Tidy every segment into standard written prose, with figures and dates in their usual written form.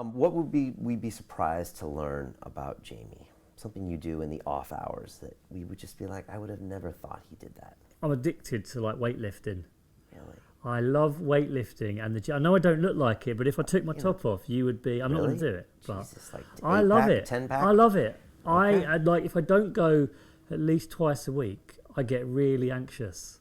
What would we be surprised to learn about Jamie? Something you do in the off hours that we would just be like, I would have never thought he did that. I'm addicted to like weightlifting. Really? I love weightlifting, and I know I don't look like it, but if I took my top off, you would be. I'm not going to do it, but Jesus, like I love it. 10-pack? I love it. Okay. I like if I don't go at least twice a week, I get really anxious,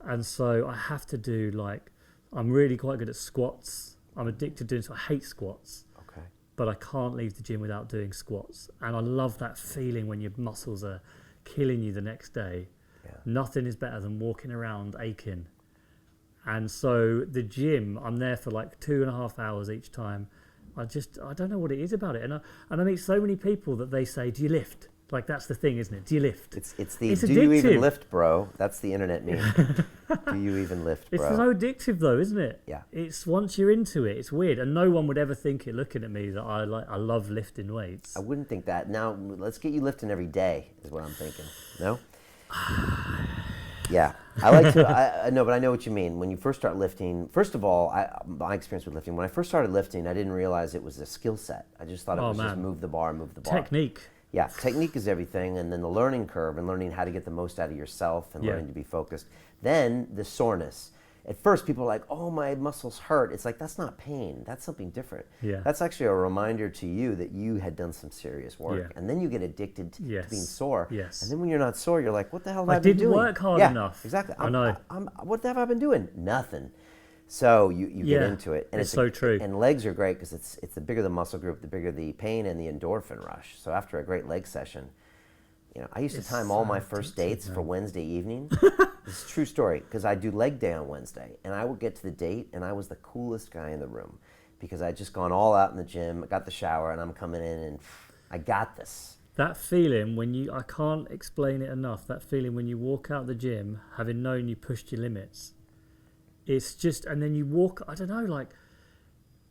and so I have to do like I'm really quite good at squats. I'm addicted to doing so. I hate squats. Okay. But I can't leave the gym without doing squats. And I love that feeling when your muscles are killing you the next day. Yeah. Nothing is better than walking around aching. And so the gym, I'm there for like 2.5 hours each time. I don't know what it is about it. And I meet so many people that they say, do you lift? Like, that's the thing, isn't it? Do you lift? It's do you even lift, bro? That's the internet meme. Do you even lift, bro? It's so addictive, though, isn't it? Yeah. It's once you're into it, it's weird, and no one would ever think it looking at me that I love lifting weights. I wouldn't think that. Now, let's get you lifting every day, is what I'm thinking. No? Yeah. I like to, no, but I know what you mean. When you first start lifting, first of all, my experience with lifting, when I first started lifting, I didn't realize it was a skill set. I just thought it was just move the bar. Technique. Yeah, technique is everything, and then the learning curve and learning how to get the most out of yourself and learning to be focused. Then the soreness. At first, people are like, oh, my muscles hurt. It's like, that's not pain. That's something different. Yeah. That's actually a reminder to you that you had done some serious work. Yeah. And then you get addicted to being sore. Yes. And then when you're not sore, you're like, what the hell have I been doing? I didn't work hard enough. Exactly. I know. What the hell have I been doing? Nothing. So you get into it. And it's so true. And legs are great because it's the bigger the muscle group, the bigger the pain and the endorphin rush. So after a great leg session, I used to time all my first dates for Wednesday evening. It's a true story because I do leg day on Wednesday. And I would get to the date and I was the coolest guy in the room because I'd just gone all out in the gym, got the shower, and I'm coming in and I got this. That feeling I can't explain it enough, that feeling when you walk out the gym having known you pushed your limits. It's just, and then you walk, I don't know, like,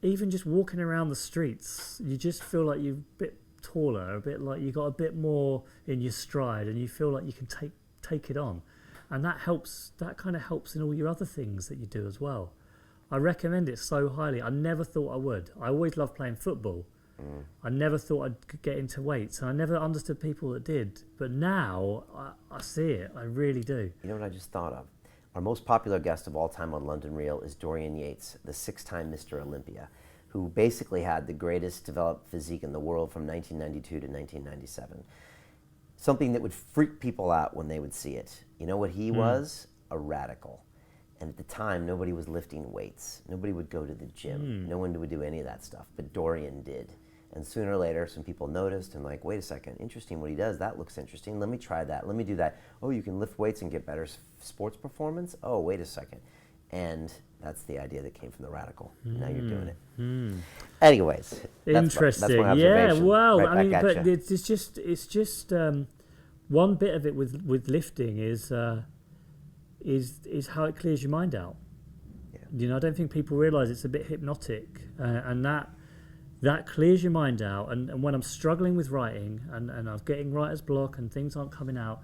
even just walking around the streets, you just feel like you're a bit taller, a bit like you got a bit more in your stride, and you feel like you can take it on. And that kind of helps in all your other things that you do as well. I recommend it so highly. I never thought I would. I always loved playing football. I never thought I'd get into weights, and I never understood people that did. But now, I see it. I really do. You know what I just thought of? Our most popular guest of all time on London Real is Dorian Yates, the 6-time Mr. Olympia, who basically had the greatest developed physique in the world from 1992 to 1997. Something that would freak people out when they would see it. You know what he was? A radical. And at the time, nobody was lifting weights. Nobody would go to the gym. No one would do any of that stuff, but Dorian did. And sooner or later, some people noticed and like, wait a second, interesting what he does. That looks interesting. Let me try that. Let me do that. Oh, you can lift weights and get better sports performance? Oh, wait a second. And that's the idea that came from the radical. Now you're doing it. Anyways, interesting. That's my observation. Yeah, well, right I mean, back at but it's just one bit of it with lifting is how it clears your mind out. Yeah. I don't think people realise it's a bit hypnotic, and that clears your mind out. And when I'm struggling with writing and I'm getting writer's block and things aren't coming out,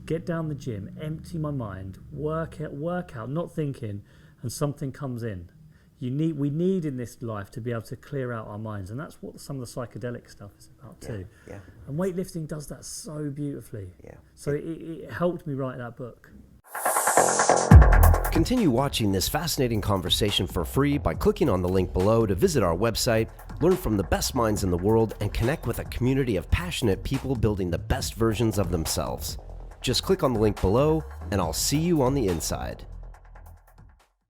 get down the gym, empty my mind, work out, not thinking, and something comes in. We need in this life to be able to clear out our minds, and that's what some of the psychedelic stuff is about too. Yeah. And weightlifting does that so beautifully. Yeah. So it helped me write that book. Continue watching this fascinating conversation for free by clicking on the link below to visit our website, learn from the best minds in the world, and connect with a community of passionate people building the best versions of themselves. Just click on the link below, and I'll see you on the inside.